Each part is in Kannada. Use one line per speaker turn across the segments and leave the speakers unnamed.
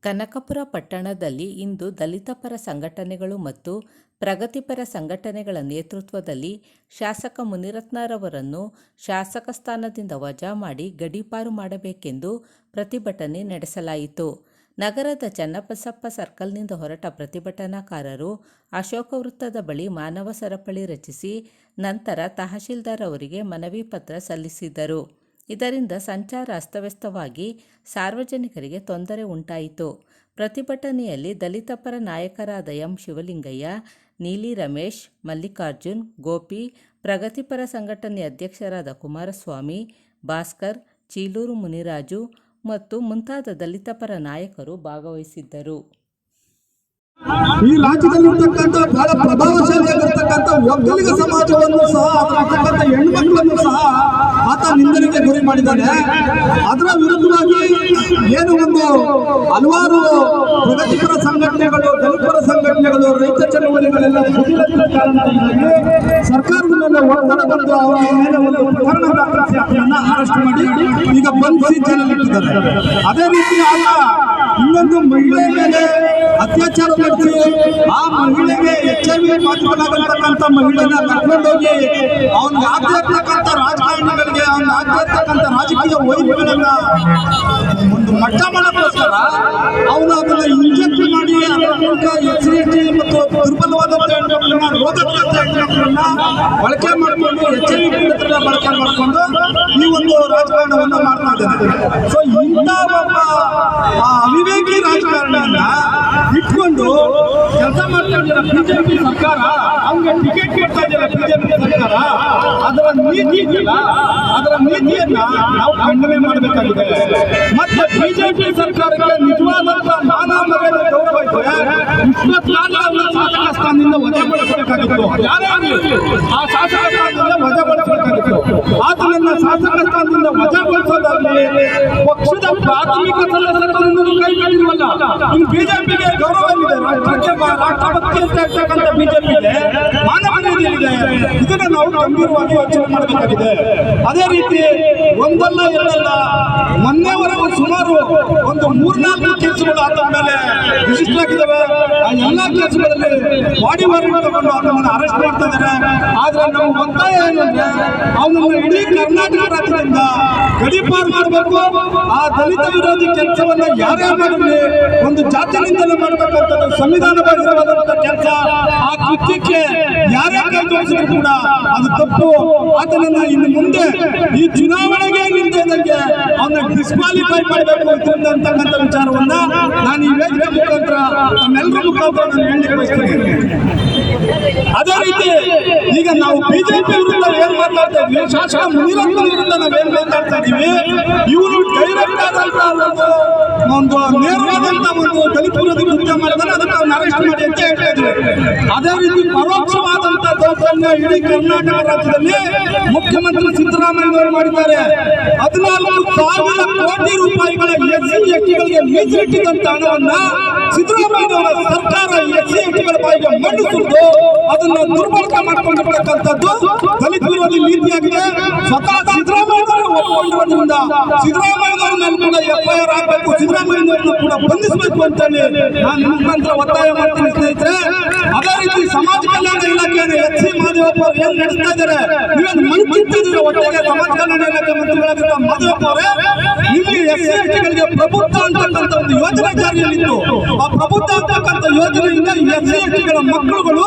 ಕನಕಪುರ ಪಟ್ಟಣದಲ್ಲಿ ಇಂದು ದಲಿತ ಪರ ಸಂಘಟನೆಗಳು ಮತ್ತು ಪ್ರಗತಿಪರ ಸಂಘಟನೆಗಳ ನೇತೃತ್ವದಲ್ಲಿ ಶಾಸಕ ಮುನಿರತ್ನರವರನ್ನು ಶಾಸಕ ಸ್ಥಾನದಿಂದ ವಜಾ ಮಾಡಿ ಗಡೀಪಾರು ಮಾಡಬೇಕೆಂದು ಪ್ರತಿಭಟನೆ ನಡೆಸಲಾಯಿತು. ನಗರದ ಚನ್ನಬಸಪ್ಪ ಸರ್ಕಲ್ನಿಂದ ಹೊರಟ ಪ್ರತಿಭಟನಾಕಾರರು ಅಶೋಕ ವೃತ್ತದ ಬಳಿ ಮಾನವ ಸರಪಳಿ ರಚಿಸಿ ನಂತರ ತಹಶೀಲ್ದಾರ್ ಅವರಿಗೆ ಮನವಿ ಪತ್ರ ಸಲ್ಲಿಸಿದರು. ಇದರಿಂದ ಸಂಚಾರ ಅಸ್ತವ್ಯಸ್ತವಾಗಿ ಸಾರ್ವಜನಿಕರಿಗೆ ತೊಂದರೆ ಉಂಟಾಯಿತು. ಪ್ರತಿಭಟನೆಯಲ್ಲಿ ದಲಿತ ಪರ ನಾಯಕರಾದ ಎಂ. ಶಿವಲಿಂಗಯ್ಯ, ನೀಲಿ ರಮೇಶ್, ಮಲ್ಲಿಕಾರ್ಜುನ್, ಗೋಪಿ, ಪ್ರಗತಿಪರ ಸಂಘಟನೆ ಅಧ್ಯಕ್ಷರಾದ ಕುಮಾರಸ್ವಾಮಿ, ಭಾಸ್ಕರ್, ಚೀಲೂರು ಮುನಿರಾಜು ಮತ್ತು ಮುಂತಾದ ದಲಿತ ಪರ ನಾಯಕರು ಭಾಗವಹಿಸಿದ್ದರು.
ಈ ರಾಜ್ಯದಲ್ಲಿರ್ತಕ್ಕಂಥ ಬಹಳ ಪ್ರಭಾವಶಾಲಿಯಾಗಿರ್ತಕ್ಕಂಥ ಒಕ್ಕಲಿಗ ಸಮಾಜವನ್ನು ಸಹ ಅದರಲ್ಲಿರ್ತಕ್ಕಂಥ ಹೆಣ್ಮಕ್ಳನ್ನು ಸಹ ಆತ ನಿಂದನೆಗೆ ಗುರಿ ಮಾಡಿದ್ದಾನೆ. ಅದರ ವಿರುದ್ಧವಾಗಿ ಏನು ಒಂದು ಹಲವಾರು ಪ್ರಗತಿಪರ ಸಂಘಟನೆಗಳು, ದಲಿತರ ಸಂಘಟನೆಗಳು, ರೈತ ಚಳವಳಿಗಳೆಲ್ಲ ಸರ್ಕಾರದ ಮೇಲೆ ಒತ್ತಡ ಬಂದು ಅವರ ಮೇಲೆ ಒಂದು ಪ್ರಕರಣ ದಾಖಲಿಸಿ ಅವರನ್ನ ಅರೆಸ್ಟ್ ಮಾಡಿ ಈಗ ಬಂಧಿಸಿ ಜೈಲಲ್ಲಿಟ್ಟಿದ್ದಾರೆ. ಅದೇ ರೀತಿ ಆತ ಇನ್ನೊಂದು ಮಹಿಳೆ ಮೇಲೆ ಅತ್ಯಾಚಾರ ನಡೆಸಿ ಆ ಮಹಿಳೆಗೆ HIV ಬಾಧಿತರಾಗಿರ್ತಕ್ಕಂಥ ಮಹಿಳೆನ ಕರ್ಕೊಂಡೋಗಿ ಅವನಿಗೆ ಆಗ್ತಿರ್ತಕ್ಕಂಥ ರಾಜಕಾರಣಿಗಳಿಗೆ, ಅವನಿಗೆ ಆಗ್ತಿರ್ತಕ್ಕಂಥ ರಾಜಕೀಯ ವೈದ್ಯಗಳನ್ನ ಒಂದು ಮಟ್ಟ ಮಾಡೋಕ್ಕೋಸ್ಕರ ಅವನು ಅದನ್ನ ಇಂಜೆಕ್ಟ್ ಮಾಡಿ ಅದರ ಮೂಲಕ SC ಮತ್ತು ದುರ್ಬಲವಾದಂಥ ಹೆಣ್ಮಕ್ಳನ್ನ, ರೋಗಗ್ರಸ್ತ ಹೆಣ್ಮಕ್ಳನ್ನ ಬಳಕೆ ಮಾಡಿಕೊಂಡು HIV ಪೀಡಿತರನ್ನ ಬಳಕೆ ಮಾಡಿಕೊಂಡು ಈ ಒಂದು ರಾಜಕಾರಣವನ್ನು ಮಾಡ್ತಾ ಇದ್ದಾರೆ. ಸೊ ಇಂಥ ಒಬ್ಬ ಅವಿವೇಕಿ ರಾಜಕಾರಣಿಯನ್ನ ಇಟ್ಕೊಂಡು ಕೆಲಸ ಮಾಡ್ತಾ ಇದ್ದಾರೆ ಬಿಜೆಪಿ ಸರ್ಕಾರ. ಅವ್ರಿಗೆ ಟಿಕೆಟ್ ಕೊಡ್ತಾ ಇದ್ದಾರೆ ಬಿಜೆಪಿ ಸರ್ಕಾರ. ಅದರ ನೀತಿ ಇದೆಯಲ್ಲ, ಅದರ ನೀತಿಯನ್ನ ನಾವು ಖಂಡನೆ ಮಾಡಬೇಕಾಗಿದೆ. ಮತ್ತೆ ಬಿಜೆಪಿ ಸರ್ಕಾರಕ್ಕೆ ನಿಜವಾದಂತ ಮಾನ ಮರ್ಯಾದೆ ಗೌರವ ಇದೆ. 24 ಶಾಸಕ ಸ್ಥಾನದಿಂದ ವಜಾಗೊಳಿಸಬೇಕಾಗಿತ್ತು. ಯಾರೇ ಆಗಲಿ ಆ ಶಾಸಕ ಸ್ಥಾನದಿಂದ ವಜಾಗೊಳಿಸಬೇಕಾಗಿತ್ತು. ಆತನನ್ನ ಶಾಸಕ ಸ್ಥಾನದಿಂದ ವಜಾಗೊಳಿಸೋದಾಗಲಿ ಪಕ್ಷದ ಪ್ರಾಥಮಿಕ ಸದಸ್ಯರನ್ನು ಕೈ ಬಿಟ್ಟಿರುವಲ್ಲ. ಇನ್ನು ಬಿಜೆಪಿಗೆ ಗೌರವ ಇದೆ, ರಾಷ್ಟ್ರಕ್ಕೆ ರಾಷ್ಟ್ರಭಕ್ತಿ ಅಂತ ಇರ್ತಕ್ಕಂಥ ಬಿಜೆಪಿಗೆ ಮಾನವೀಯತೆ ಇದೆ. ಇದನ್ನು ನಾವು ಗಂಭೀರವಾಗಿ ಯೋಚನೆ ಮಾಡಬೇಕಾಗಿದೆ. ಅದೇ ರೀತಿ ಒಂದಲ್ಲ ಎರಡಲ್ಲ ಮೊನ್ನೆವರೆಗೂ ಸುಮಾರು ಒಂದು 3-4 ಕೇಸುಗಳು ಆತ ಮೇಲೆ ರಿಜಿಸ್ಟರ್ ಆಗಿದ್ದಾವೆ. ಆ ಎಲ್ಲ ಕೇಸುಗಳಲ್ಲಿ ಬಾಡಿ ವಾರೆಂಟ್ ತಗೊಂಡು ಅವನನ್ನು ಅರೆಸ್ಟ್ ಮಾಡ್ತಾ ಇದ್ದಾರೆ. ಆದ್ರೆ ನಾವು ಒತ್ತಾಯ ಏನಂದ್ರೆ ಅವನನ್ನು ಇಡೀ ಕರ್ನಾಟಕ ರಾಜ್ಯದಿಂದ ಗಡೀಪಾರು ಮಾಡಬೇಕು. ಆ ದಲಿತ ವಿರೋಧಿ ಕೆಲಸವನ್ನ ಯಾರೇ ಮಾಡಲಿ ಒಂದು ಜಾತಿನಿಂದಲೇ ಮಾಡಬೇಕಂತದ್ದು ಸಂವಿಧಾನಬದ್ಧವಾದಂತ ಕೆಲಸ. ಆ ಕೃತ್ಯಕ್ಕೆ ಯಾರೇ ಕೈ ಜೋಡಿಸಿದ್ರು ಕೂಡ ಅದು ತಪ್ಪು. ಆತನನ್ನ ಇನ್ನು ಮುಂದೆ ಈ ಚುನಾವಣೆಗೆ ನಿಂತಿದ್ದಂಗೆ ಅವನ್ನ ಡಿಸ್ಕ್ವಾಲಿಫೈ ಮಾಡಬೇಕು ಅಂತಕ್ಕಂಥ ವಿಚಾರವನ್ನ ನಾನು ಈ ವೇದಿಕೆ ಮುಖಾಂತರ ನಮ್ಮೆಲ್ಲರ ಮುಖಾಂತರ ನಾನು ಹೇಳಲಿಕ್ಕೆ ಬಯಸ್ತೀನಿ. ಅದೇ ರೀತಿ ಈಗ ನಾವು ಬಿಜೆಪಿ ವಿರುದ್ಧ ಏನ್ ಮಾತಾಡ್ತಾ ಇದ್ವಿ, ಶಾಸಕ ಮುನಿರತ್ನ ವಿರುದ್ಧ ನಾವೇನ್ ಮಾತಾಡ್ತಾ ಇದೀವಿ, ಇವರು ಡೈರೆಕ್ಟ್ ಆದಂತ ಒಂದು ನೇರವಾದಂತ ಒಂದು ದಲಿತ ವಿರೋಧಿ ಕೃತ್ಯ ಮಾಡಿದ್ರೆ ಅದಕ್ಕೆ ಅವ್ನು ಅರೆಸ್ಟ್ ಮಾಡಿ ಅಂತ ಹೇಳ್ತಾ ಇದ್ವಿ. ಅದೇ ರೀತಿ ಪರೋಕ್ಷವಾದಂತ ದೌರ್ಜನ್ಯ ಇಡೀ ಕರ್ನಾಟಕ ರಾಜ್ಯದಲ್ಲಿ ಮುಖ್ಯಮಂತ್ರಿ ಸಿದ್ದರಾಮಯ್ಯ ಮಾಡಿದ್ದಾರೆ. 14,000 ಕೋಟಿ ರೂಪಾಯಿಗಳ SC STಗಳಿಗೆ ಮೀಸಲಿಟ್ಟಿದ್ದಂತ ಹಣವನ್ನ ಸಿದ್ದರಾಮಯ್ಯನವರ ಸರ್ಕಾರ SC STಗಳ ಬಾಯಿಗೆ ಮಣ್ಣು ಸುರಿದು ಅದನ್ನ ದುರ್ಬಳಕೆ ಮಾಡಿಕೊಂಡಿರ್ತಕ್ಕಂಥದ್ದು ದಲಿತ ವಿರೋಧಿ ನೀತಿಯಾಗಿದೆ. ಸ್ವತಃ ಸಿದ್ದರಾಮಯ್ಯನವರು ಒಪ್ಪಿಕೊಂಡಿರೋದ್ರಿಂದ ಸಿದ್ದರಾಮಯ್ಯನವರ ಮೇಲೆ ಕೂಡ FIR ಆಗಬೇಕು, ಸಿದ್ದರಾಮಯ್ಯನವರನ್ನು ಕೂಡ ಬಂಧಿಸಬೇಕು ಅಂತ ಹೇಳಿ ನಾನು ಮುಖಾಂತರ ಒತ್ತಾಯ ಮಾಡ್ತೀನಿ ಸ್ನೇಹಿತರೆ. ಅದೇ ರೀತಿ ಸಮಾಜ ಕಲ್ಯಾಣ ಇಲಾಖೆಯನ್ನು SC ಮಾದೇವಪ್ಪ ಅವರು ಏನ್ ನಡೆಸ್ತಾ ಇದ್ದಾರೆ, ನೀವೇನು ಮಂಚಿಟ್ಟಿದ್ದೀರ ಒಟ್ಟಿಗೆ ಸಮಾಜ ಕಲ್ಯಾಣ ಇಲಾಖೆ ಮಂತ್ರಿಗಳಾಗಿದ್ದ ಮಾದೇವಪ್ಪ ಅವರೇ, ಇಲ್ಲಿ SC STಗಳಿಗೆ ಪ್ರಬುದ್ಧ ಅಂತಕ್ಕಂಥ ಒಂದು ಯೋಜನೆ ಜಾರಿಯಲ್ಲಿತ್ತು. ಆ ಪ್ರಬುದ್ಧ ಅಂತಕ್ಕಂಥ ಯೋಜನೆಯಿಂದ SC STಗಳ ಮಕ್ಕಳುಗಳು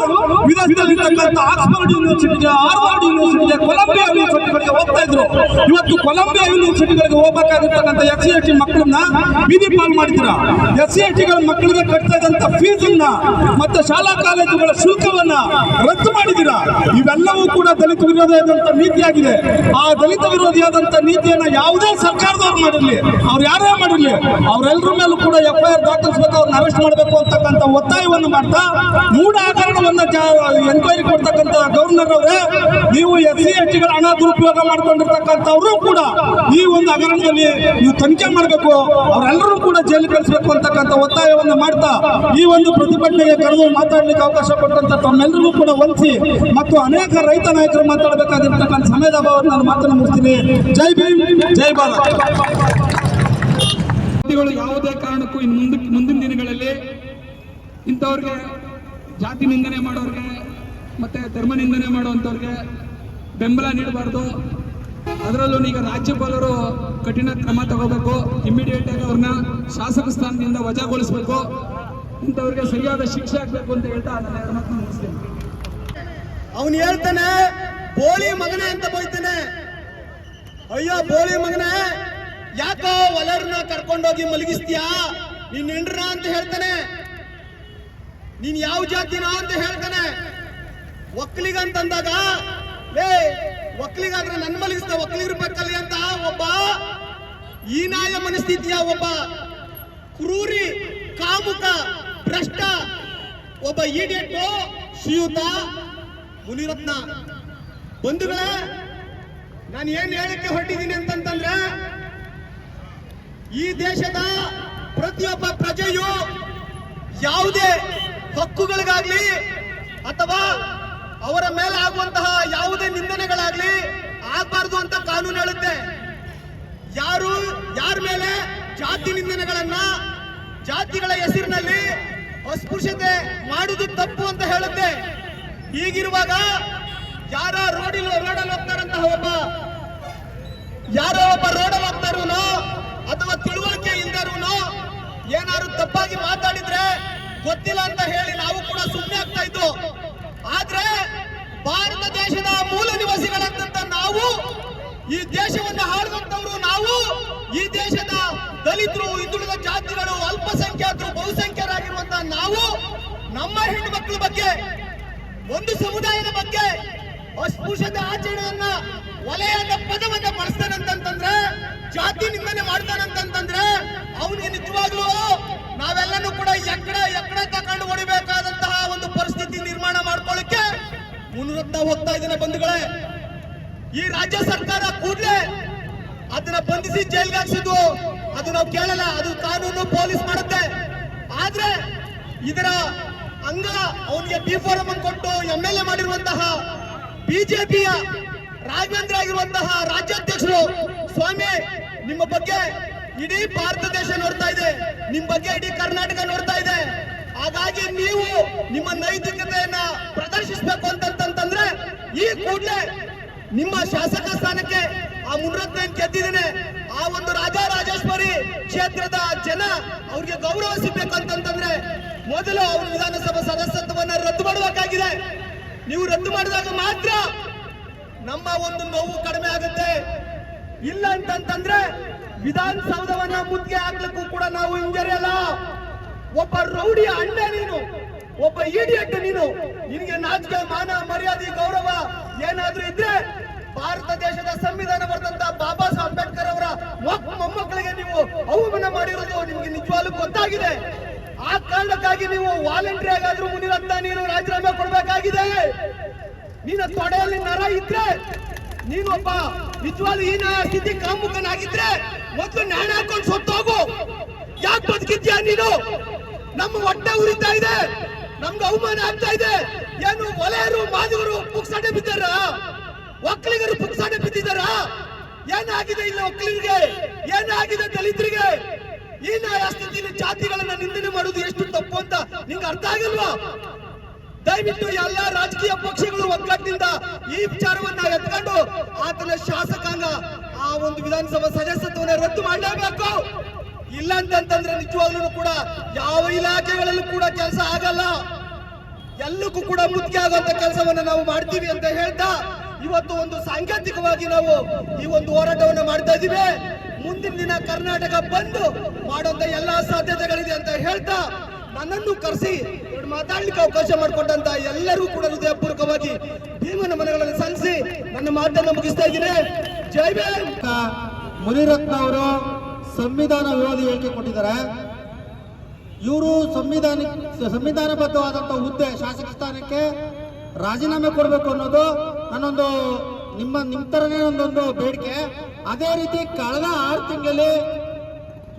ವಿದೇಶದಲ್ಲಿರ್ತಕ್ಕಂಥ ಆಕ್ಸ್ಫರ್ಡ್ ಯೂನಿವರ್ಸಿಟಿಗೆ, ಹಾರ್ವರ್ಡ್ ಯೂನಿವರ್ಸಿಟಿಗೆ, ಕೊಲಂಬಿಯಾ ಯೂನಿವರ್ಸಿಟಿಗಳಿಗೆ ಹೋಗ್ತಾ ಇದ್ರು. ಇವತ್ತು ಕೊಲಂಬಿಯಾ ಯೂನಿವರ್ಸಿಟಿಗಳಿಗೆ ಹೋಗಬೇಕಾಗಿರ್ತಕ್ಕಂಥ SC ST ಮಕ್ಕಳನ್ನ ಬೀದಿ ಪಾಲ್ ಮಾಡಿದ್ರ. SC STಗಳ ಮಕ್ಕಳಿಗೆ ಕಟ್ತಾ ಇದ್ದಂತ ಫೀಸ್ ಅನ್ನ ಮತ್ತೆ ಶಾಲಾ ಕಾಲೇಜುಗಳ ಶುಲ್ಕವನ್ನ ರದ್ದು ಮಾಡಿದಿರ. ಇವೆಲ್ಲವೂ ಕೂಡ ದಲಿತ ವಿರೋಧಿಯಾದಂತ ನೀತಿಯಾಗಿದೆ. ಆ ದಲಿತ ವಿರೋಧಿಯಾದಂತ ನೀತಿಯನ್ನ ಯಾವುದೇ ಸರ್ಕಾರದವ್ರು ಮಾಡಿರ್ಲಿ, ಅವ್ರು ಯಾರೇ ಮಾಡಿರ್ಲಿ, ಅವರೆಲ್ಲರ ಮೇಲೂ ಕೂಡ FIR ದಾಖಲಿಸಬೇಕು, ಅವ್ರನ್ನ ಅರೆಸ್ಟ್ ಮಾಡಬೇಕು ಅಂತಕ್ಕಂಥ ಒತ್ತಾಯವನ್ನು ಮಾಡ್ತಾ ಮೂಢ ಹಗರಣವನ್ನ ಎನ್ಕ್ವೈರಿ ಕೊಡ್ತಕ್ಕಂಥ ಗವರ್ನರ್ ಅವರೇ, ನೀವು SC STಗಳ ಹಣ ದುರುಪಯೋಗ ಮಾಡ್ಕೊಂಡಿರ್ತಕ್ಕಂಥವ್ರು ಕೂಡ ಈ ಒಂದು ಹಗರಣದಲ್ಲಿ ನೀವು ತನಿಖೆ ಮಾಡಬೇಕು, ಅವರೆಲ್ಲರೂ ಕೂಡ ಜೈಲಿಗೆ ಕಳಿಸಬೇಕು ಅಂತಕ್ಕಂಥ ಒತ್ತಾಯವನ್ನು ಮಾಡ್ತಾ ಈ ಒಂದು ಪ್ರತಿಭಟನೆಗೆ ಕರೆದು ಮಾತಾಡಲಿಕ್ಕೆ ಅವಕಾಶ ಕೊಟ್ಟಂತ ತಮ್ಮೆಲ್ಲರಿಗೂ ಕೂಡ ವಂದಿಸಿ ಮತ್ತು ಅನೇಕ ರೈತ ನಾಯಕರು ಮಾತಾಡಬೇಕಾಗಿರ್ತಕ್ಕಂಥ ಸಮಯದ ಅಭಾವವನ್ನು ನಾನು ಮಾತನ್ನು ಮುಗಿಸ್ತೀನಿ. ಜೈ ಭೀಮ್, ಜೈ ಭಾರತ್.
ವ್ಯಕ್ತಿಗಳು ಯಾವುದೇ ಕಾರಣಕ್ಕೂ ಇನ್ನು ಮುಂದಿನ ದಿನಗಳಲ್ಲಿ ಇಂಥವ್ರಿಗೆ ಜಾತಿ ನಿಂದನೆ ಮಾಡೋರಿಗೆ ಮತ್ತೆ ಧರ್ಮ ನಿಂದನೆ ಮಾಡುವಂಥವ್ರಿಗೆ ಬೆಂಬಲ ನೀಡಬಾರ್ದು. ಅದರಲ್ಲೂ ಈಗ ರಾಜ್ಯಪಾಲರು ಕಠಿಣ ಕ್ರಮ ತಗೋಬೇಕು. ಇಮಿಡಿಯೇಟ್ ಆಗಿ ಅವ್ರನ್ನ ಶಾಸಕ ಸ್ಥಾನದಿಂದ ವಜಾಗೊಳಿಸಬೇಕು. ಇಂಥವ್ರಿಗೆ ಸರಿಯಾದ ಶಿಕ್ಷೆ ಆಗ್ಬೇಕು ಅಂತ ಹೇಳ್ತಾ ನನ್ನ 2 ಮಾತು ಮುಗಿಸ್ತೇನೆ.
ಅವನು ಹೇಳ್ತಾನೆ ಬೋಳಿ ಮಗನೇ ಅಂತ ಬೈತಾನೆ. ಅಯ್ಯೋ ಬೋಳಿ ಮಗನೇ, ಯಾಕೋ ಒಲರ್ನ ಕರ್ಕೊಂಡೋಗಿ ಮಲಗಿಸ್ತೀಯಾ, ನೀನ್ ಹೆಂಡ್ರ ಅಂತ ಹೇಳ್ತಾನೆ. ನೀನ್ ಯಾವ ಜಾತಿನ ಅಂತ ಹೇಳ್ತಾನೆ. ಒಕ್ಕಲಿಗ ಅಂತಂದಾಗ ಒಕ್ಕಲಿಗಾದ್ರೆ ನನ್ ಮಲಗಿಸ್ತ ಒಕ್ಕಲಿಗರ ಪಕ್ಕಲ್ಲಿ ಅಂತ ಒಬ್ಬ ಹೀನಾಯ ಮನಸ್ಥಿತಿಯ ಒಬ್ಬ ಕ್ರೂರಿ ಕಾಮುಕ ಭ್ರಷ್ಟ ಒಬ್ಬ ಈಡಿಯಟ್ಟು ಶ್ರೀಯುತ ಮುನಿರತ್ನ. ಬಂಧುಗಳೇ, ನಾನು ಏನ್ ಹೇಳಕ್ಕೆ ಹೊರಟಿದ್ದೀನಿ ಅಂತಂತಂದ್ರೆ, ಈ ದೇಶದ ಪ್ರತಿಯೊಬ್ಬ ಪ್ರಜೆಯು ಯಾವುದೇ ಹಕ್ಕುಗಳಿಗಾಗ್ಲಿ ಅಥವಾ ಅವರ ಮೇಲೆ ಆಗುವಂತಹ ಯಾವುದೇ ನಿಂದನೆಗಳಾಗ್ಲಿ ಆಗಬಾರ್ದು ಅಂತ ಕಾನೂನು ಹೇಳುತ್ತೆ. ಯಾರ ಮೇಲೆ ಜಾತಿ ನಿಂದನೆಗಳನ್ನ ಜಾತಿಗಳ ಹೆಸರಿನಲ್ಲಿ ಅಸ್ಪೃಶ್ಯತೆ ಮಾಡುವುದು ತಪ್ಪು ಅಂತ ಹೇಳುತ್ತೆ. ಹೀಗಿರುವಾಗ ರೋಡಲ್ಲಿ ಹೋಗ್ತಾರಂತಹ ಯಾರೋ ಒಬ್ಬ ರೋಡಲ್ಲಿ ಹೋಗ್ತಾರೂನೋ ಅಥವಾ ತಿಳುವಳಿಕೆ ಇಲ್ದಾರೂನೋ ಏನಾದ್ರು ತಪ್ಪಾಗಿ ಮಾತಾಡಿದ್ರೆ ಗೊತ್ತಿಲ್ಲ ಅಂತ ಹೇಳಿ ನಾವು ಕೂಡ ಸುಮ್ಮನೆ ಆಗ್ತಾ ಇದ್ದು. ಆದ್ರೆ ಭಾರತ ದೇಶದ ಮೂಲ ನಿವಾಸಿಗಳಂತ ನಾವು, ಈ ದೇಶವನ್ನು ಆಳುವಂತವರು ನಾವು, ಈ ದೇಶದ ದಲಿತರು, ಹಿಂದುಳಿದ ಜಾತಿಗಳು, ಅಲ್ಪಸಂಖ್ಯಾತರು, ಬಹುಸಂಖ್ಯಾತರಾಗಿರುವಂತಹ ನಾವು ನಮ್ಮ ಹೆಣ್ಣು ಮಕ್ಕಳ ಬಗ್ಗೆ, ಒಂದು ಸಮುದಾಯದ ಬಗ್ಗೆ ಅಸ್ಪೃಶ್ಯತೆ ಆಚರಣೆಯನ್ನ ವಲಯದ ಪದವನ್ನ ಬಳಸ್ತಾನಂತಂದ್ರೆ, ಜಾತಿ ನಿಂದನೆ ಮಾಡ್ತಾನಂತಂದ್ರೆ ಅವನಿಗೆ ನಿಜವಾಗ್ಲೂ ನಾವೆಲ್ಲನೂ ಕೂಡ ಎಕ್ಕಡ ತಕೊಂಡು ಹೊಡಿಬೇಕಾದಂತಹ ಒಂದು ಪರಿಸ್ಥಿತಿ ನಿರ್ಮಾಣ ಮಾಡ್ಕೊಳ್ಳಿಕ್ಕೆ ಮುನ್ನುಗ್ತಾ ಹೋಗ್ತಾ ಇದ್ದಾನೆ. ಬಂಧುಗಳೇ, ಈ ರಾಜ್ಯ ಸರ್ಕಾರ ಕೂಡಲೇ ಅದನ್ನ ಬಂಧಿಸಿ ಜೈಲ್ಗೆ ಹಾಕ್ಸಿದ್ದು ಅದು ನಾವು ಕೇಳಲ್ಲ, ಅದು ಕಾನೂನು ಪೊಲೀಸ್ ಮಾಡುತ್ತೆ. ಆದ್ರೆ ಇದರ ಅಂಗ ಅವನಿಗೆ ಬಿ ಫಾರಂ ಅನ್ನು ಕೊಟ್ಟು MLA ಮಾಡಿರುವಂತಹ ಬಿಜೆಪಿಯ ರಾಘವೇಂದ್ರ ಆಗಿರುವಂತಹ ರಾಜ್ಯಾಧ್ಯಕ್ಷರು, ಸ್ವಾಮಿ ನಿಮ್ಮ ಬಗ್ಗೆ ಇಡೀ ಭಾರತ ದೇಶ ನೋಡ್ತಾ ಇದೆ, ನಿಮ್ ಬಗ್ಗೆ ಇಡೀ ಕರ್ನಾಟಕ ನೋಡ್ತಾ ಇದೆ. ಹಾಗಾಗಿ ನೀವು ನಿಮ್ಮ ನೈತಿಕತೆಯನ್ನ ಪ್ರದರ್ಶಿಸಬೇಕು ಅಂತಂತಂದ್ರೆ ಈ ಕೂಡಲೇ ನಿಮ್ಮ ಶಾಸಕ ಸ್ಥಾನಕ್ಕೆ ಆ ಮುನ್ರತ್ನ ಗೆದ್ದಿದ್ದೇನೆ, ಆ ಒಂದು ರಾಜರಾಜೇಶ್ವರಿ ಕ್ಷೇತ್ರದ ಜನ ಅವ್ರಿಗೆ ಗೌರವ ಸಿಗ್ಬೇಕು ಅಂತಂತಂದ್ರೆ ಮೊದಲು ಅವರು ವಿಧಾನಸಭಾ ಸದಸ್ಯತ್ವವನ್ನು ರದ್ದು ಮಾಡಬೇಕಾಗಿದೆ. ನೀವು ರದ್ದು ಮಾಡಿದಾಗ ಮಾತ್ರ ನಮ್ಮ ಒಂದು ನೋವು ಕಡಿಮೆ ಆಗುತ್ತೆ. ಇಲ್ಲ ಅಂತಂತಂದ್ರೆ ವಿಧಾನಸೌಧವನ್ನ ಮುತ್ತಿಗೆ ಹಾಕ್ಲಿಕ್ಕೂ ಕೂಡ ನಾವು ಹಿಂಜರಿಯಲ್ಲ. ಒಬ್ಬ ರೌಡಿಯ ಅಣ್ಣ ನೀನು, ಒಬ್ಬ ಇಡಿಯಟ್ ನೀನು, ನಿನಗೆ ನಾಚಿಕೆ ಮಾನ ಮರ್ಯಾದೆ ಗೌರವ ಏನಾದ್ರೂ ಇದ್ರೆ ಭಾರತ ದೇಶದ ಸಂವಿಧಾನ ಬರೆದಂತ ಬಾಬಾ ಸಾಹೇಬ್ ಅಂಬೇಡ್ಕರ್ ಅವರ ಮೊಮ್ಮಕ್ಕಳಿಗೆ ನೀವು ಅವಮಾನ ಮಾಡಿರೋದು ನಿಮ್ಗೆ ನಿಜವಾಗ್ಲೂ ಗೊತ್ತಾಗಿದೆ. ಆ ಕಾರಣಕ್ಕಾಗಿ ನೀವು ವಾಲಂಟ್ರಿ ಆಗಾದ್ರೂ ಮುನಿರತ್ನ ನೀನು ರಾಜೀನಾಮೆ ಕೊಡಬೇಕಾಗಿದೆ. ನೀನು ತೊಡೆಯಲ್ಲಿ ನರ ಇದ್ರೆ, ನೀನು ಒಬ್ಬ ನಿಜವಾಗ್ಲೂ ಈ ಸ್ಥಿತಿ ಕಾಮುಕನಾಗಿದ್ರೆ ಮೊದಲು ನ್ಯಾಣ ಹಾಕೊಂಡು ಸತ್ತೋಗು. ಯಾಕೆ ಬದುಕಿದ್ಯಾ ನೀನು? ನಮ್ಮ ಹೊಟ್ಟೆ ಉರಿತಾ ಇದೆ, ನಮ್ಗೆ ಅವಮಾನ ಆಗ್ತಾ ಇದೆ. ಏನು ಒಲೆಯರು ಮಾದಿಗರು ಪುಕ್ಸಾಟೆ ಬಿದ್ದಾರ? ಒಕ್ಕಲಿಗರು ಪುಕ್ಸಾಟೆ ಬಿದ್ದಿದ್ದಾರ? ಏನಾಗಿದೆ ಇಲ್ಲ ಒಕ್ಕಲಿಗರಿಗೆ? ಏನಾಗಿದೆ ದಲಿತರಿಗೆ? ಈ ಸ್ಥಿತಿಯಲ್ಲಿ ಜಾತಿಗಳನ್ನ ನಿಂದನೆ ಮಾಡುವುದು ಎಷ್ಟು ತಪ್ಪು ಅಂತ ನಿಂಗೆ ಅರ್ಥ ಆಗಿಲ್ವಾ? ದಯವಿಟ್ಟು ಎಲ್ಲ ರಾಜಕೀಯ ಪಕ್ಷಗಳು ಒಗ್ಗಟ್ಟಿನಿಂದ ಈ ವಿಚಾರವನ್ನ ಎತ್ಕೊಂಡು ಆತನ ಶಾಸಕಾಂಗ ಆ ಒಂದು ವಿಧಾನಸಭಾ ಸದಸ್ಯತ್ವವನ್ನು ರದ್ದು ಮಾಡಲೇಬೇಕು. ಇಲ್ಲ ಅಂತಂದ್ರೆ ನಿಜವಾಗ್ಲೂ ಕೂಡ ಯಾವ ಇಲಾಖೆಗಳಲ್ಲೂ ಕೂಡ ಕೆಲಸ ಆಗಲ್ಲ, ಎಲ್ಲಕ್ಕೂ ಕೂಡ ಮುಖ್ಯ ಆಗುವಂತ ಕೆಲಸವನ್ನ ನಾವು ಮಾಡ್ತೀವಿ ಅಂತ ಹೇಳ್ತಾ ಇವತ್ತು ಒಂದು ಸಾಂಕೇತಿಕವಾಗಿ ನಾವು ಈ ಒಂದು ಹೋರಾಟವನ್ನು ಮಾಡ್ತಾ ಇದ್ದೀವಿ. ಮುಂದಿನ ದಿನ ಕರ್ನಾಟಕ ಬಂದು ಮಾಡುವಂತ ಎಲ್ಲಾ ಸಾಧ್ಯತೆಗಳಿದೆ ಅಂತ ಹೇಳ್ತಾ ನನ್ನನ್ನು ಕರೆಸಿ ಮಾತಾಡ್ಲಿಕ್ಕೆ ಅವಕಾಶ ಮಾಡಿಕೊಟ್ಟಂತ ಎಲ್ಲರೂ ಕೂಡ ಹೃದಯಪೂರ್ವಕವಾಗಿ ಭೀಮನ ಮನೆಗಳನ್ನು ಸಲ್ಲಿಸಿ ನನ್ನ ಮಾತನ್ನು ಮುಗಿಸ್ತಾ ಇದ್ದೀನಿ. ಜೈ ಭೀಮ್.
ಮುನಿರತ್ನ ಅವರು ಸಂವಿಧಾನ ವಿರೋಧಿ ಹೇಳಿಕೆ ಕೊಟ್ಟಿದ್ದಾರೆ. ಇವರು ಸಂವಿಧಾನಬದ್ಧವಾದಂತಹ ಹುದ್ದೆ ಶಾಸಕ ಸ್ಥಾನಕ್ಕೆ ರಾಜೀನಾಮೆ ಕೊಡಬೇಕು ಅನ್ನೋದು ನನ್ನೊಂದು ನಿಮ್ಮ ತರನೇ ಒಂದೊಂದು ಬೇಡಿಕೆ. ಅದೇ ರೀತಿ ಕಳೆದ 6 ತಿಂಗಳಲ್ಲಿ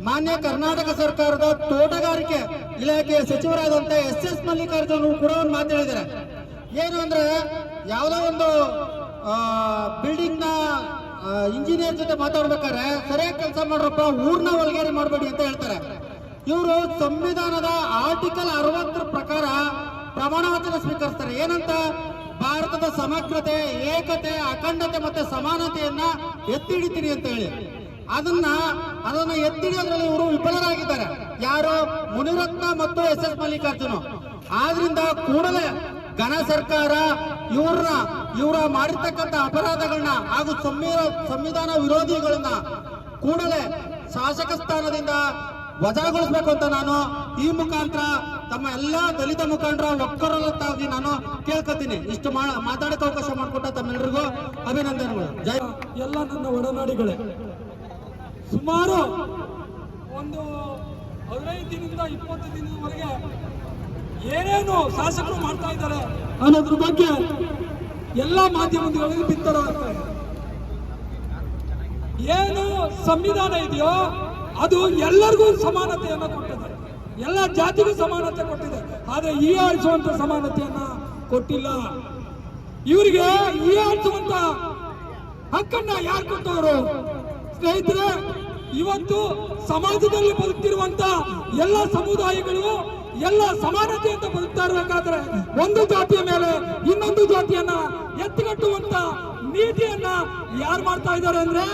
ಮಾನ್ಯ ಕರ್ನಾಟಕ ಸರ್ಕಾರದ ತೋಟಗಾರಿಕೆ ಇಲಾಖೆಯ ಸಚಿವರಾದಂಥ SS ಮಲ್ಲಿಕಾರ್ಜುನ್ ಕೂಡ ಒಂದು ಮಾತು ಹೇಳಿದ್ದಾರೆ. ಏನು ಅಂದ್ರೆ ಯಾವುದೋ ಒಂದು ಬಿಲ್ಡಿಂಗ್ ನ ಇಂಜಿನಿಯರ್ ಜೊತೆ ಮಾತಾಡ್ಬೇಕಾದ್ರೆ ಸರಿಯಾಗಿ ಕೆಲಸ ಮಾಡ್ರಪ್ಪ, ಊರ್ನ ಒಳಗೇರಿ ಮಾಡಬೇಡಿ ಅಂತ ಹೇಳ್ತಾರೆ. ಇವರು ಸಂವಿಧಾನದ ಆರ್ಟಿಕಲ್ 60 ಪ್ರಕಾರ ಪ್ರಮಾಣ ವಚನ ಸ್ವೀಕರಿಸ್ತಾರೆ. ಏನಂತ? ಭಾರತದ ಸಮಗ್ರತೆ, ಏಕತೆ, ಅಖಂಡತೆ ಮತ್ತೆ ಸಮಾನತೆಯನ್ನ ಎತ್ತಿ ಹಿಡಿತೀನಿ ಅಂತ ಹೇಳಿ. ಅದನ್ನ ಎತ್ತಿ ಹಿಡಿಯೋದ್ರಲ್ಲಿ ಇವರು ವಿಫಲರಾಗಿದ್ದಾರೆ. ಯಾರು? ಮುನಿರತ್ನ ಮತ್ತು SS ಮಲ್ಲಿಕಾರ್ಜುನ. ಆದ್ರಿಂದ ಕೂಡಲೇ ಘನ ಸರ್ಕಾರ ಇವರ ಮಾಡಿರ್ತಕ್ಕಂಥ ಅಪರಾಧಗಳನ್ನ ಹಾಗೂ ಸಂವಿಧಾನ ವಿರೋಧಿಗಳನ್ನ ಕೂಡಲೇ ಶಾಸಕ ಸ್ಥಾನದಿಂದ ವಜಾಗೊಳಿಸಬೇಕು ಅಂತ ನಾನು ಈ ಮುಖಾಂತರ ತಮ್ಮ ಎಲ್ಲಾ ದಲಿತ ಮುಖಂಡರ ಒಕ್ಕರಲತ್ತಾಗಿ ನಾನು ಕೇಳ್ಕೊತೀನಿ. ಇಷ್ಟು ಮಾತಾಡಕ್ಕೆ ಅವಕಾಶ ಮಾಡಿಕೊಟ್ಟ ತಮ್ಮೆಲ್ಲರಿಗೂ ಅಭಿನಂದನೆಗಳು. ಜೈ.
ಎಲ್ಲ ನನ್ನ ಒಡನಾಡಿಗಳೇ, ಸುಮಾರು ಒಂದು 15 ದಿನದಿಂದ 20 ದಿನದವರೆಗೆ ಏನೇನು ಶಾಸಕರು ಮಾಡ್ತಾ ಇದ್ದಾರೆ ಅನ್ನೋದ್ರ ಬಗ್ಗೆ ಎಲ್ಲ ಮಾಧ್ಯಮಗಳಲ್ಲಿ ಬಿತ್ತರ ಆಗ್ತಾ ಇದೆ. ಏನು ಸಂವಿಧಾನ ಇದೆಯೋ ಅದು ಎಲ್ಲರಿಗೂ ಸಮಾನತೆಯನ್ನು ಕೊಟ್ಟಿದೆ, ಎಲ್ಲ ಜಾತಿಗೂ ಸಮಾನತೆ ಕೊಟ್ಟಿದೆ. ಆದ್ರೆ ಈ ಆಳಿಸುವಂತ ಸಮಾನತೆಯನ್ನ ಕೊಟ್ಟಿಲ್ಲ. ಇವರಿಗೆ ಈ ಆಳಿಸುವಂತ ಹಕ್ಕನ್ನ ಯಾರು ಕೊಟ್ಟವರು? ಸ್ನೇಹಿತರೆ, ಇವತ್ತು ಸಮಾಜದಲ್ಲಿ ಬದುಕ್ತಿರುವಂತ ಎಲ್ಲ ಸಮುದಾಯಗಳು ಎಲ್ಲ ಸಮಾನತೆಯಿಂದ ಬದುಕ್ತಾ ಇರಬೇಕಾದ್ರೆ ಒಂದು ಜಾತಿಯ ಮೇಲೆ ಇನ್ನೊಂದು ಜಾತಿಯನ್ನ ಎತ್ತಿಗಟ್ಟುವಂತ ನೀತಿಯನ್ನ ಯಾರು ಮಾಡ್ತಾ ಇದ್ದಾರೆ ಅಂದ್ರೆ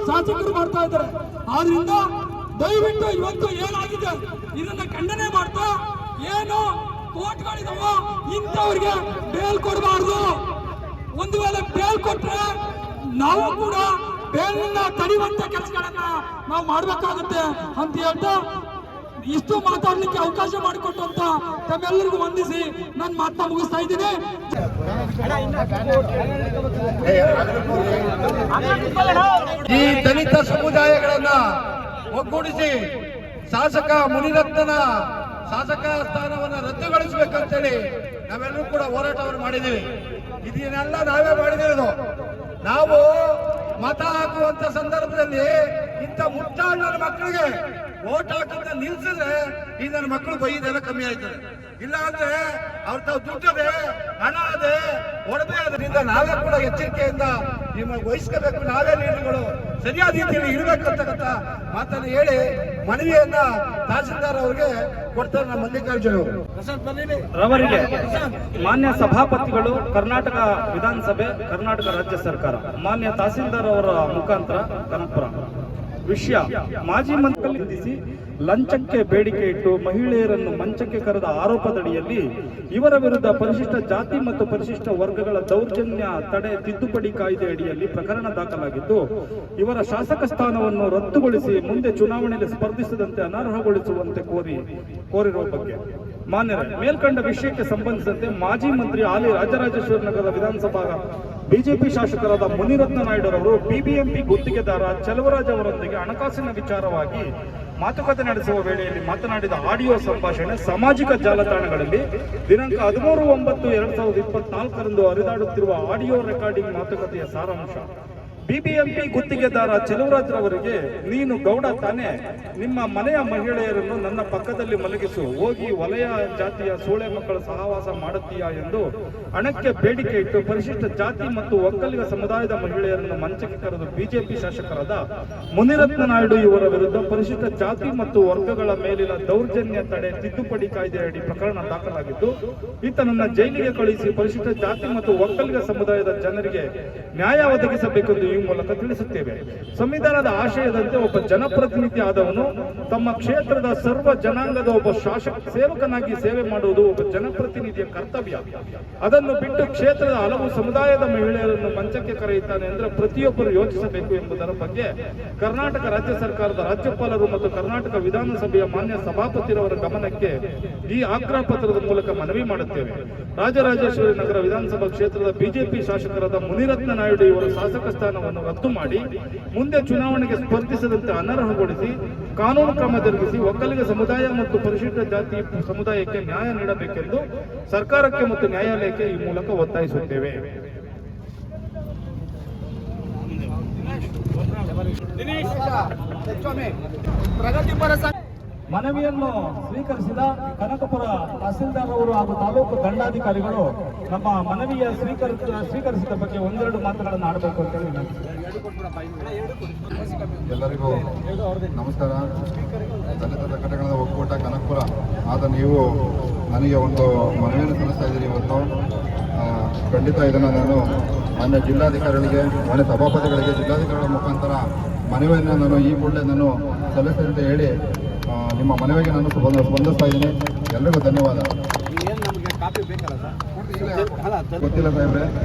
ಶಾಸಕರು ಮಾಡ್ತಾ ಇದ್ದಾರೆ. ಆದ್ರಿಂದ ದಯವಿಟ್ಟು ಇವತ್ತು ಏನಾಗಿದೆ ಇದನ್ನ ಖಂಡನೆ ಮಾಡ್ತಾ, ಏನು ಕೋರ್ಟ್ಗಳಿದಾವೋ ಇಂಥವ್ರಿಗೆ ಬೇಲ್ ಕೊಡಬಾರ್ದು. ಒಂದು ವೇಳೆ ಬೇಲ್ ಕೊಟ್ರೆ ನಾವು ಕೂಡ ಬೇಲನ್ನ ತಡೆಯುವಂತ ಕೆಲಸಗಳನ್ನ ನಾವು ಮಾಡ್ಬೇಕಾಗುತ್ತೆ ಅಂತ ಹೇಳ್ತಾ ಇಷ್ಟು ಮಾತಾಡ್ಲಿಕ್ಕೆ ಅವಕಾಶ ಮಾಡಿಕೊಟ್ಟಂತ ತಮ್ಮೆಲ್ಲರಿಗೂ ವಂದಿಸಿ ನನ್ನ ಮಾತನ್ನ ಮುಗಿಸ್ತಾ ಇದ್ದೀನಿ.
ಈ ದಲಿತ ಸಮುದಾಯಗಳನ್ನ ಒಗ್ಗೂಡಿಸಿ ಶಾಸಕ ಮುನಿರತ್ನನ ಶಾಸಕ ಸ್ಥಾನವನ್ನ ರದ್ದುಗೊಳಿಸಬೇಕಂತೇಳಿ ನಾವೆಲ್ಲರೂ ಕೂಡ ಹೋರಾಟವನ್ನು ಮಾಡಿದ್ದೀವಿ. ಇದನ್ನೆಲ್ಲ ನಾವೇ ಮಾಡಿದಿರೋದು. ನಾವು ಮತ ಹಾಕುವಂತ ಸಂದರ್ಭದಲ್ಲಿ ಇಂಥ ಮುಟ್ಟಾಳ ಮಕ್ಕಳಿಗೆ ಓಟ್ ಹಾಕಂತ ನಿಲ್ಸಿದ್ರೆ ಈ ನನ್ನ ಮಕ್ಕಳು ಬೈದೆಲ್ಲ ಕಮ್ಮಿ ಆಯ್ತದೆ. ಇಲ್ಲ ಅಂದ್ರೆ ಅವ್ರ ತಾವು ದುಡ್ಡದೆ, ಹಣ ಅದೇ, ಒಡವೆ ಅದರಿಂದ ನಾವೇ ಕೂಡ ಎಚ್ಚರಿಕೆಯಿಂದ ನಿಮಗೆ ವಹಿಸ್ಕೋಬೇಕು. ನಾವೇ ಲೀಡರ್ಗಳು ಸರಿಯಾದ ರೀತಿಯಲ್ಲಿ ಇರಬೇಕಂತಕ್ಕಂಥ ಮಾತನ್ನು ಹೇಳಿ ಮನವಿಯನ್ನ ತಹಸೀಲ್ದಾರ್ ಅವರಿಗೆ ಕೊಡ್ತಾರೆ ನಮ್ಮ ಮಲ್ಲಿಕಾರ್ಜುನ
ರವರಿಗೆ. ಮಾನ್ಯ ಸಭಾಪತಿಗಳು, ಕರ್ನಾಟಕ ವಿಧಾನಸಭೆ, ಕರ್ನಾಟಕ ರಾಜ್ಯ ಸರ್ಕಾರ, ಮಾನ್ಯ ತಹಸೀಲ್ದಾರ್ ಅವರ ಮುಖಾಂತರ ಕನಕಪುರ. ವಿಷಯ: ಮಾಜಿ ಮಂತ್ರಿ ನಿಂದಿಸಿ ಲಂಚಕ್ಕೆ ಬೇಡಿಕೆ ಇಟ್ಟು ಮಹಿಳೆಯರನ್ನು ಮಂಚಕ್ಕೆ ಕರೆದ ಆರೋಪದಡಿಯಲ್ಲಿ ಇವರ ವಿರುದ್ಧ ಪರಿಶಿಷ್ಟ ಜಾತಿ ಮತ್ತು ಪರಿಶಿಷ್ಟ ವರ್ಗಗಳ ದೌರ್ಜನ್ಯ ತಡೆ ತಿದ್ದುಪಡಿ ಕಾಯ್ದೆ ಅಡಿಯಲ್ಲಿ ಪ್ರಕರಣ ದಾಖಲಾಗಿದ್ದು, ಇವರ ಶಾಸಕ ಸ್ಥಾನವನ್ನು ರದ್ದುಗೊಳಿಸಿ ಮುಂದೆ ಚುನಾವಣೆಯಲ್ಲಿ ಸ್ಪರ್ಧಿಸದಂತೆ ಅನರ್ಹಗೊಳಿಸುವಂತೆ ಕೋರಿರುವ ಬಗ್ಗೆ ಮಾನ್ಯರೇ, ಮೇಲ್ಕಂಡ ವಿಷಯಕ್ಕೆ ಸಂಬಂಧಿಸಿದಂತೆ ಮಾಜಿ ಮಂತ್ರಿ ಹಾಲಿ ರಾಜರಾಜೇಶ್ವರಿ ನಗರದ ವಿಧಾನಸಭಾ ಬಿಜೆಪಿ ಶಾಸಕರಾದ ಮುನಿರತ್ನ ನಾಯ್ಡುರವರು ಬಿಬಿಎಂಪಿ ಗುತ್ತಿಗೆದಾರ ಚೆಲುವರಾಜ್ ಅವರೊಂದಿಗೆ ಹಣಕಾಸಿನ ವಿಚಾರವಾಗಿ ಮಾತುಕತೆ ನಡೆಸುವ ವೇಳೆಯಲ್ಲಿ ಮಾತನಾಡಿದ ಆಡಿಯೋ ಸಂಭಾಷಣೆ ಸಾಮಾಜಿಕ ಜಾಲತಾಣಗಳಲ್ಲಿ ದಿನಾಂಕ 13/9/2024 ಹರಿದಾಡುತ್ತಿರುವ ಆಡಿಯೋ ರೆಕಾರ್ಡಿಂಗ್ ಮಾತುಕತೆಯ ಸಾರಾಂಶ. ಬಿಬಿಎಂಪಿ ಗುತ್ತಿಗೆದಾರ ಚೆಲುವರಾಜ್ ರವರಿಗೆ, ನೀನು ಗೌಡ ತಾನೇ, ನಿಮ್ಮ ಮನೆಯ ಮಹಿಳೆಯರನ್ನು ನನ್ನ ಪಕ್ಕದಲ್ಲಿ ಮಲಗಿಸು, ಹೋಗಿ ವಲಯ ಜಾತಿಯ ಸೂಳೆ ಮಕ್ಕಳ ಸಹವಾಸ ಮಾಡುತ್ತೀಯಾ ಎಂದು ಹಣಕ್ಕೆ ಬೇಡಿಕೆ ಇಟ್ಟು ಪರಿಶಿಷ್ಟ ಜಾತಿ ಮತ್ತು ಒಕ್ಕಲಿಗ ಸಮುದಾಯದ ಮಹಿಳೆಯರನ್ನು ಮಂಚಕ್ಕೆ ಕರೆದು ಬಿಜೆಪಿ ಶಾಸಕರಾದ ಮುನಿರತ್ನ ನಾಯ್ಡು ಇವರ ವಿರುದ್ಧ ಪರಿಶಿಷ್ಟ ಜಾತಿ ಮತ್ತು ವರ್ಗಗಳ ಮೇಲಿನ ದೌರ್ಜನ್ಯ ತಡೆ ತಿದ್ದುಪಡಿ ಕಾಯ್ದೆಯಡಿ ಪ್ರಕರಣ ದಾಖಲಾಗಿದ್ದು, ಈತನನ್ನ ಜೈಲಿಗೆ ಕಳುಹಿಸಿ ಪರಿಶಿಷ್ಟ ಜಾತಿ ಮತ್ತು ಒಕ್ಕಲಿಗ ಸಮುದಾಯದ ಜನರಿಗೆ ನ್ಯಾಯ ಒದಗಿಸಬೇಕೆಂದು ಈ ಮೂಲಕ ತಿಳಿಸುತ್ತೇವೆ. ಸಂವಿಧಾನದ ಆಶಯದಂತೆ ಒಬ್ಬ ಜನಪ್ರತಿನಿಧಿ ಆದವನು ತಮ್ಮ ಕ್ಷೇತ್ರದ ಸರ್ವ ಜನಾಂಗದ ಒಬ್ಬ ಸೇವಕನಾಗಿ ಸೇವೆ ಮಾಡುವುದು ಒಬ್ಬ ಜನಪ್ರತಿನಿಧಿಯ ಕರ್ತವ್ಯ. ಅದನ್ನು ಬಿಟ್ಟು ಕ್ಷೇತ್ರದ ಹಲವು ಸಮುದಾಯದ ಮಹಿಳೆಯರನ್ನು ಮಂಚಕ್ಕೆ ಕರೆಯುತ್ತಾನೆ ಅಂದ್ರೆ ಪ್ರತಿಯೊಬ್ಬರು ಯೋಚಿಸಬೇಕು ಎಂಬುದರ ಬಗ್ಗೆ ಕರ್ನಾಟಕ ರಾಜ್ಯ ಸರ್ಕಾರದ ರಾಜ್ಯಪಾಲರು ಮತ್ತು ಕರ್ನಾಟಕ ವಿಧಾನಸಭೆಯ ಮಾನ್ಯ ಸಭಾಪತಿರವರ ಗಮನಕ್ಕೆ ಈ ಆಗ್ರಹ ಪತ್ರದ ಮೂಲಕ ಮನವಿ ಮಾಡುತ್ತೇವೆ. ರಾಜರಾಜೇಶ್ವರಿ ನಗರ ವಿಧಾನಸಭಾ ಕ್ಷೇತ್ರದ ಬಿಜೆಪಿ ಶಾಸಕರಾದ ಮುನಿರತ್ನ ನಾಯ್ಡು ಇವರ ಶಾಸಕ ಸ್ಥಾನವನ್ನು ರದ್ದು ಮಾಡಿ ಮುಂದೆ ಚುನಾವಣೆಗೆ ಸ್ಪರ್ಧಿಸದಂತೆ ಅನರ್ಹಗೊಳಿಸಿ ಕಾನೂನು ಕ್ರಮ ಜರುಗಿಸಿ ಒಕ್ಕಲಿಗ ಸಮುದಾಯ ಮತ್ತು ಪರಿಶಿಷ್ಟ ಜಾತಿ ಸಮುದಾಯಕ್ಕೆ ನ್ಯಾಯ ನೀಡಬೇಕೆಂದು ಸರ್ಕಾರಕ್ಕೆ ಮತ್ತು ನ್ಯಾಯಾಲಯಕ್ಕೆ ಈ ಮೂಲಕ ಒತ್ತಾಯಿಸುತ್ತೇವೆ.
ಪ್ರಗತಿಪರ
ಮನವಿಯನ್ನು ಸ್ವೀಕರಿಸಿದ ಕನಕಪುರ ತಹಸೀಲ್ದಾರ್ ಅವರು ಹಾಗೂ ತಾಲೂಕು ದಂಡಾಧಿಕಾರಿಗಳು ನಮ್ಮ ಮನವಿಯ ಸ್ವೀಕರಿಸಿದ ಬಗ್ಗೆ ಒಂದೆರಡು ಮಾತುಗಳನ್ನು ಆಡಬೇಕು ಅಂತ ಹೇಳಿ
ಎಲ್ಲರಿಗೂ ನಮಸ್ಕಾರ. ದಲಿತ ಸಂಘಟನೆಗಳ ಒಕ್ಕೂಟ ಕನಕಪುರ ಆದ ನೀವು ನನಗೆ ಒಂದು ಮನವಿಯನ್ನು ಸಲ್ಲಿಸ್ತಾ ಇದ್ದೀರಿ ಇವತ್ತು. ಖಂಡಿತ ಇದನ್ನು ನಾನು ಮಾನ್ಯ ಜಿಲ್ಲಾಧಿಕಾರಿಗಳಿಗೆ, ಮಾನ್ಯ ಸಭಾಪತಿಗಳಿಗೆ, ಜಿಲ್ಲಾಧಿಕಾರಿಗಳ ಮುಖಾಂತರ ಮನವಿಯನ್ನು ನಾನು ಈ ಕೂಡಲೇ ನಾನು ಸಲ್ಲಿಸ್ತೇನೆ ಅಂತ ಹೇಳಿ ನಿಮ್ಮ ಮನವಿಗೆ ನಾನು ಸ್ಪಂದಿಸ್ತಾ ಇದ್ದೀನಿ. ಎಲ್ಲರಿಗೂ ಧನ್ಯವಾದ. ಗೊತ್ತಿಲ್ಲ ಸಾಹೇಬ್ರೆ.